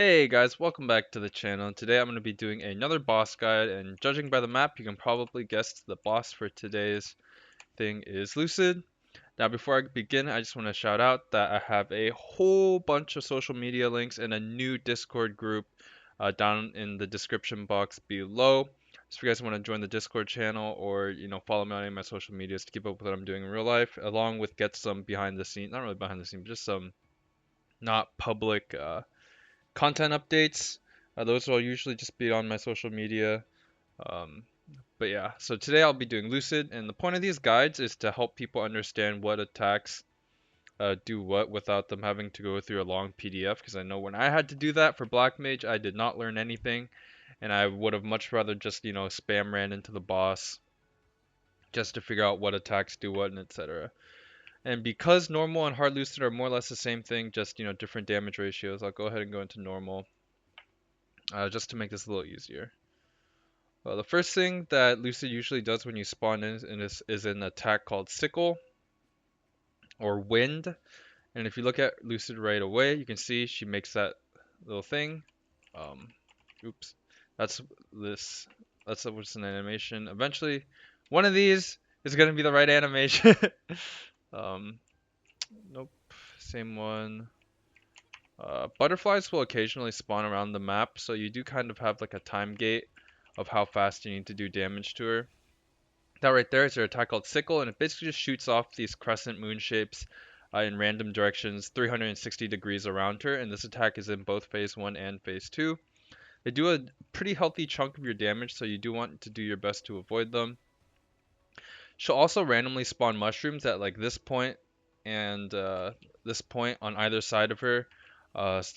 Hey guys, welcome back to the channel. Today I'm going to be doing another boss guide, and judging by the map, you can probably guess the boss for today's thing is Lucid. Now before I begin, I just want to shout out that I have a whole bunch of social media links and a new Discord group down in the description box below. So if you guys want to join the Discord channel or follow me on any of my social medias to keep up with what I'm doing in real life, along with get some behind the scenes, not really behind the scenes, but just some not public content updates. Those will usually just be on my social media. Um, but yeah, so today I'll be doing Lucid, and the point of these guides is to help people understand what attacks do what without them having to go through a long PDF. Because I know when I had to do that for Black Mage, I did not learn anything, and I would have much rather just spam ran into the boss just to figure out what attacks do what and etc. And because normal and hard Lucid are more or less the same thing, just different damage ratios, I'll go ahead and go into normal just to make this a little easier. Well, the first thing that Lucid usually does when you spawn is an attack called Sickle or Wind. And if you look at Lucid right away, you can see she makes that little thing. Um, oops, that's this. That's what's an animation. Eventually, one of these is gonna be the right animation. um, nope, same one. Butterflies will occasionally spawn around the map, so you do kind of have like a time gate of how fast you need to do damage to her. That right there is her attack called Sickle, and it basically just shoots off these crescent moon shapes in random directions, 360 degrees around her, and this attack is in both phase 1 and phase 2. They do a pretty healthy chunk of your damage, so you do want to do your best to avoid them. She'll also randomly spawn mushrooms at like this point and this point on either side of her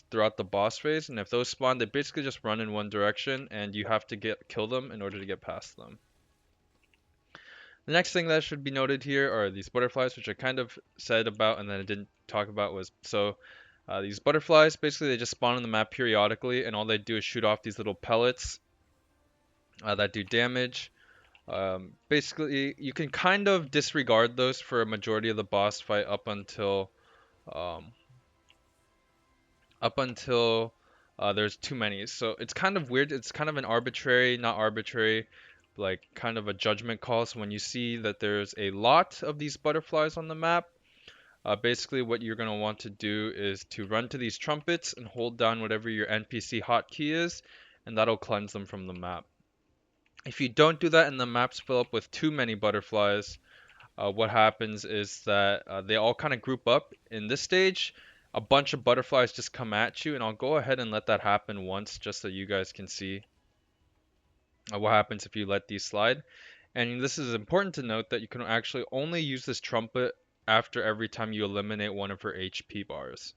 throughout the boss phase, and if those spawn, they basically just run in one direction, and you have to kill them in order to get past them. The next thing that should be noted here are these butterflies, which I kind of said about and then I didn't talk about was these butterflies basically they just spawn on the map periodically, and all they do is shoot off these little pellets that do damage. Basically, you can kind of disregard those for a majority of the boss fight um, up until there's too many. So it's kind of weird. It's kind of an arbitrary, not arbitrary, like kind of a judgment call. So when you see that there's a lot of these butterflies on the map, basically what you're going to want to do is to run to these trumpets and hold down whatever your NPC hotkey is, and that'll cleanse them from the map. If you don't do that and the maps fill up with too many butterflies, what happens is that they all kind of group up. In this stage, a bunch of butterflies just come at you, and I'll go ahead and let that happen once just so you guys can see what happens if you let these slide. And this is important to note that you can actually only use this trumpet after every time you eliminate one of her HP bars.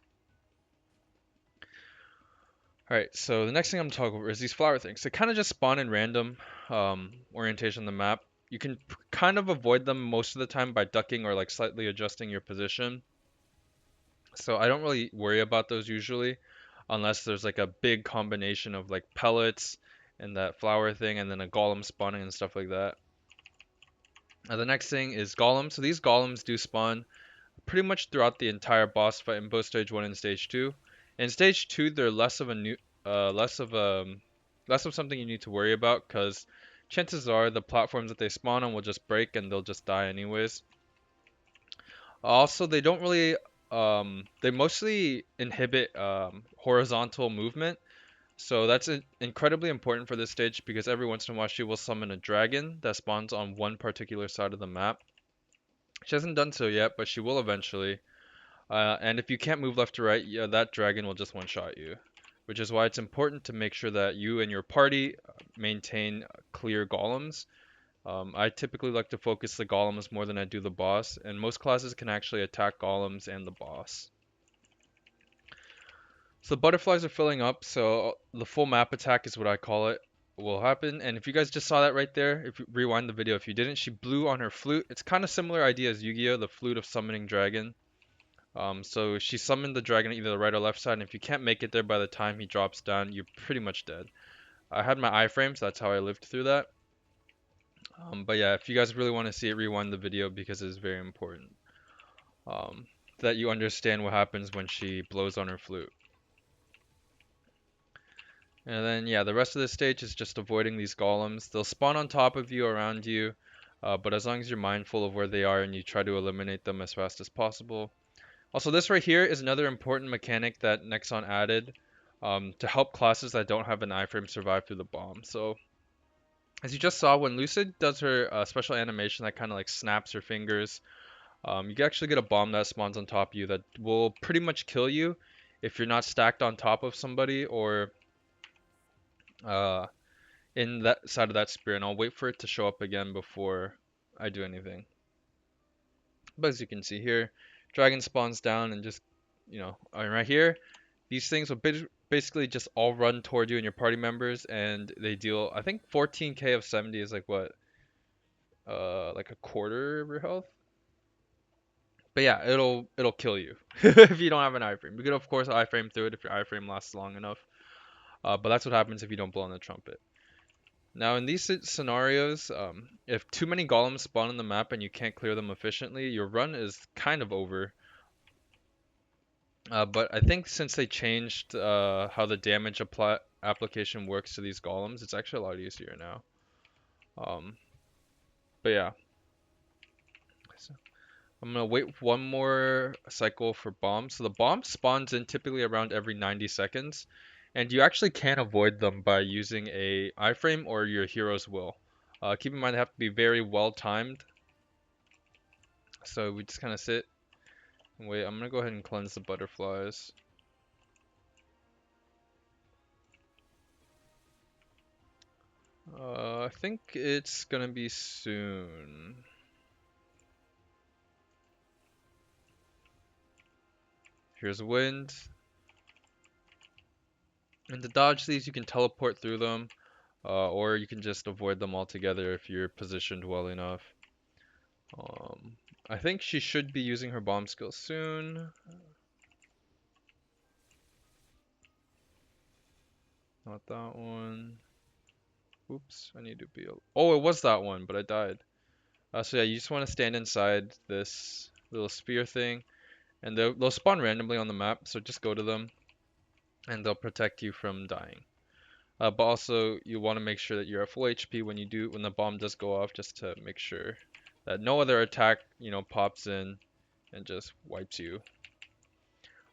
Alright, so the next thing I'm talking about is these flower things. They kind of just spawn in random orientation on the map. You can kind of avoid them most of the time by ducking or like slightly adjusting your position. So I don't really worry about those usually, unless there's like a big combination of like pellets and that flower thing and then a golem spawning and stuff like that. The next thing is golems. So these golems do spawn pretty much throughout the entire boss fight in both stage 1 and stage 2. In stage 2, they're less of a new, less of something you need to worry about because chances are the platforms that they spawn on will just break and they'll just die anyways. Also, they don't really, they mostly inhibit horizontal movement. So that's incredibly important for this stage because every once in a while she will summon a dragon that spawns on one particular side of the map. She hasn't done so yet, but she will eventually. And if you can't move left to right, yeah, that dragon will just one-shot you. Which is why it's important to make sure that you and your party maintain clear golems. I typically like to focus the golems more than I do the boss, and most classes can actually attack golems and the boss. So the butterflies are filling up, so the full map attack is what I call it will happen. And if you guys just saw that right there, if you rewind the video, if you didn't, she blew on her flute. It's kind of similar idea as Yu-Gi-Oh, the flute of summoning dragon. So she summoned the dragon either the right or left side, and if you can't make it there by the time he drops down, you're pretty much dead. I had my iframes, so that's how I lived through that. But yeah, if you guys really want to see it, rewind the video because it's very important that you understand what happens when she blows on her flute. And then, yeah, the rest of the stage is just avoiding these golems. They'll spawn on top of you, around you, but as long as you're mindful of where they are and you try to eliminate them as fast as possible. Also, this right here is another important mechanic that Nexon added to help classes that don't have an iframe survive through the bomb. So, as you just saw, when Lucid does her special animation that kind of like snaps her fingers, you can actually get a bomb that spawns on top of you that will pretty much kill you if you're not stacked on top of somebody or uh, in that side of that spear. And I'll wait for it to show up again before I do anything. But as you can see here, dragon spawns down and just, and right here, these things will basically just all run toward you and your party members, and they deal, I think 14k of 70 is like what, like a quarter of your health. But yeah, it'll kill you if you don't have an iframe. You could of course iframe through it if your iframe lasts long enough. But that's what happens if you don't blow on the trumpet. Now in these scenarios, if too many golems spawn on the map and you can't clear them efficiently, your run is kind of over. But I think since they changed how the damage application works to these golems, it's actually a lot easier now. Um, but yeah, so I'm gonna wait one more cycle for bombs. So the bomb spawns in typically around every 90 seconds, and you actually can avoid them by using a iframe or your hero's will. Keep in mind they have to be very well timed. So we just kind of sit and wait. I'm gonna go ahead and cleanse the butterflies. I think it's gonna be soon. Here's wind. And to dodge these, you can teleport through them, or you can just avoid them altogether if you're positioned well enough. I think she should be using her bomb skill soon. Not that one. Oops, I need to be. Oh, it was that one, but I died. So yeah, you just want to stand inside this little spear thing, and they'll spawn randomly on the map. So just go to them, and they'll protect you from dying. But also you want to make sure that you're at full HP when the bomb does go off, just to make sure that no other attack, pops in and just wipes you.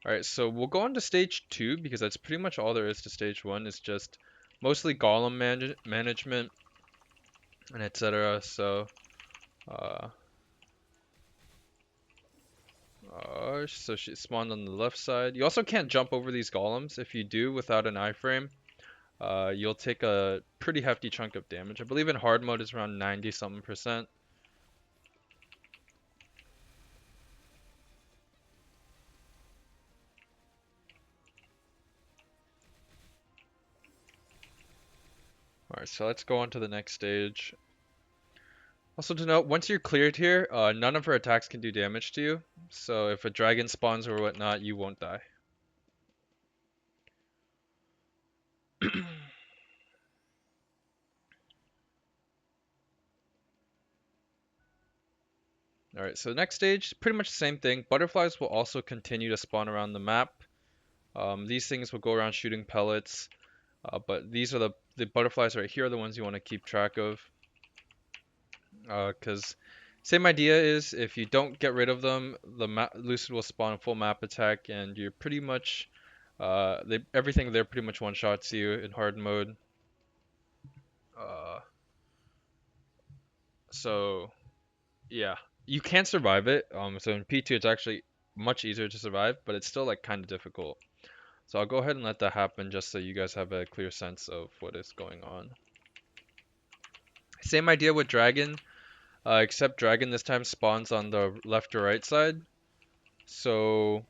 Alright, so we'll go on to stage 2 because that's pretty much all there is to stage 1. It's just mostly golem management and etc. Uh, so she spawned on the left side. You also can't jump over these golems. If you do without an iframe, you'll take a pretty hefty chunk of damage. I believe in hard mode it's around 90 something percent. Alright, so let's go on to the next stage. Also to note, once you're cleared here, none of her attacks can do damage to you. So if a dragon spawns or whatnot, you won't die. Alright, so the next stage, pretty much the same thing. Butterflies will also continue to spawn around the map. These things will go around shooting pellets. But these are the butterflies right here are the ones you want to keep track of. Because same idea is if you don't get rid of them, the Lucid will spawn a full map attack, and you're pretty much everything there pretty much one shots you in hard mode. Uh, so yeah, you can survive it. So in P2 it's actually much easier to survive, but it's still like kind of difficult. So I'll go ahead and let that happen just so you guys have a clear sense of what is going on. Same idea with Dragon, except Dragon this time spawns on the left or right side. So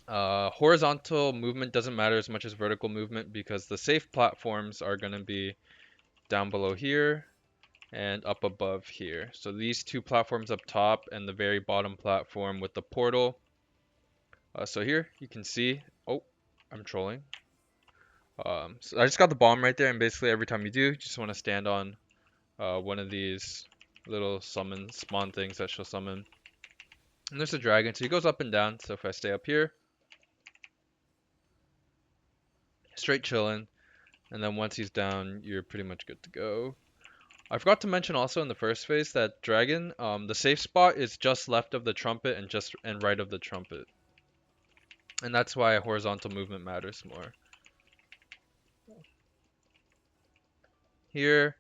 horizontal movement doesn't matter as much as vertical movement because the safe platforms are going to be down below here and up above here. So these two platforms up top and the very bottom platform with the portal. So here you can see, oh, I'm trolling. So I just got the bomb right there, and basically every time you do, you just want to stand on one of these little spawn things that she'll summon. And there's a dragon, so he goes up and down. So if I stay up here, straight chilling. And then once he's down, you're pretty much good to go. I forgot to mention also in the first phase that Dragon, the safe spot is just left of the trumpet and right of the trumpet. And that's why horizontal movement matters more. Here,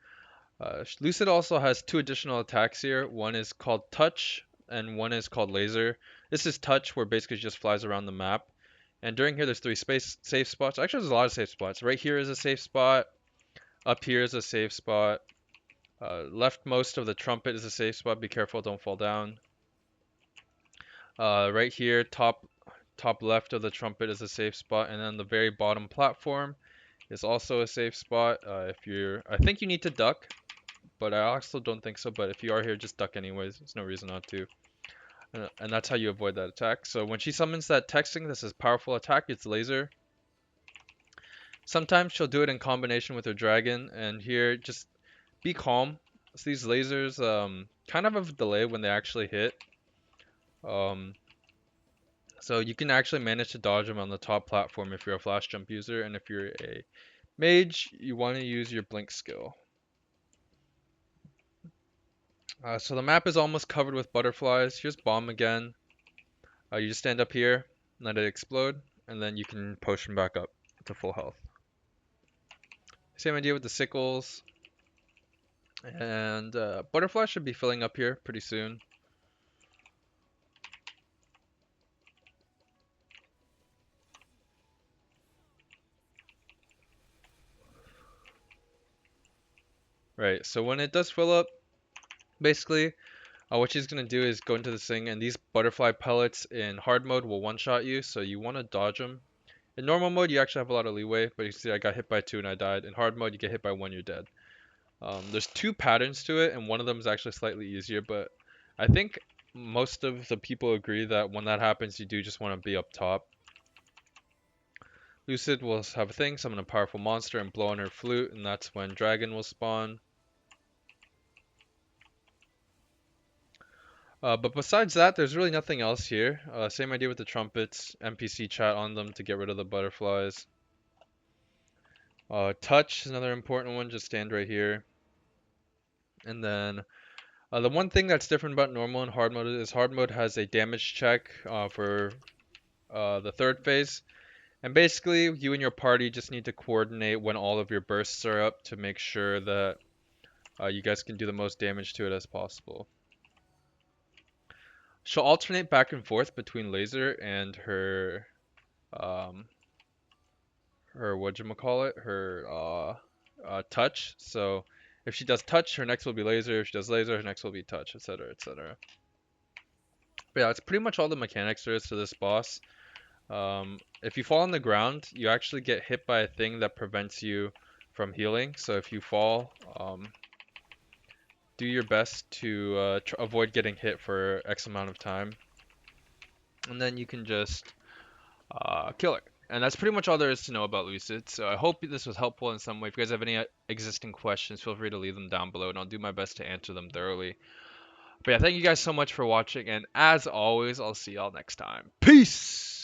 Lucid also has two additional attacks here. One is called Touch, and one is called Laser. This is Touch, where basically it just flies around the map. And during here, there's three safe spots. Actually, there's a lot of safe spots. Right here is a safe spot. Up here is a safe spot. Leftmost of the trumpet is a safe spot. Be careful, don't fall down. Right here, top left of the trumpet is a safe spot, and then the very bottom platform is also a safe spot. I think you need to duck, but I also don't think so. But if you are here, just duck anyways. There's no reason not to. And that's how you avoid that attack. So when she summons that texting, this is powerful attack. It's laser. Sometimes she'll do it in combination with her dragon, and here just be calm. So these lasers kind of have a delay when they actually hit. So you can actually manage to dodge them on the top platform if you're a flash jump user, and if you're a mage, you want to use your blink skill. So the map is almost covered with butterflies. Here's bomb again. You just stand up here, let it explode, and then you can potion back up to full health. Same idea with the sickles. And butterfly should be filling up here pretty soon. Right, so when it does fill up, basically, what she's going to do is go into this thing, and these butterfly pellets in hard mode will one-shot you, so you want to dodge them. In normal mode, you actually have a lot of leeway, but you see I got hit by 2 and I died. In hard mode, you get hit by 1, you're dead. There's 2 patterns to it, and one of them is actually slightly easier, but I think most of the people agree that when that happens, you do just want to be up top. Lucid will have a thing, summon a powerful monster and blow on her flute, and that's when Dragon will spawn. But besides that, there's really nothing else here. Same idea with the trumpets, NPC chat on them to get rid of the butterflies. Touch is another important one, just stand right here. And then the one thing that's different about normal and hard mode is hard mode has a damage check for the third phase. And basically, you and your party just need to coordinate when all of your bursts are up to make sure that you guys can do the most damage to it as possible. She'll alternate back and forth between laser and her touch. So if she does touch, her next will be laser. If she does laser, her next will be touch, etc., etc. But yeah, that's pretty much all the mechanics there is to this boss. If you fall on the ground, you actually get hit by a thing that prevents you from healing. So if you fall, do your best to avoid getting hit for X amount of time. And then you can just kill it. And that's pretty much all there is to know about Lucid. So I hope this was helpful in some way. If you guys have any existing questions, feel free to leave them down below, and I'll do my best to answer them thoroughly. But yeah, thank you guys so much for watching, and as always, I'll see y'all next time. Peace!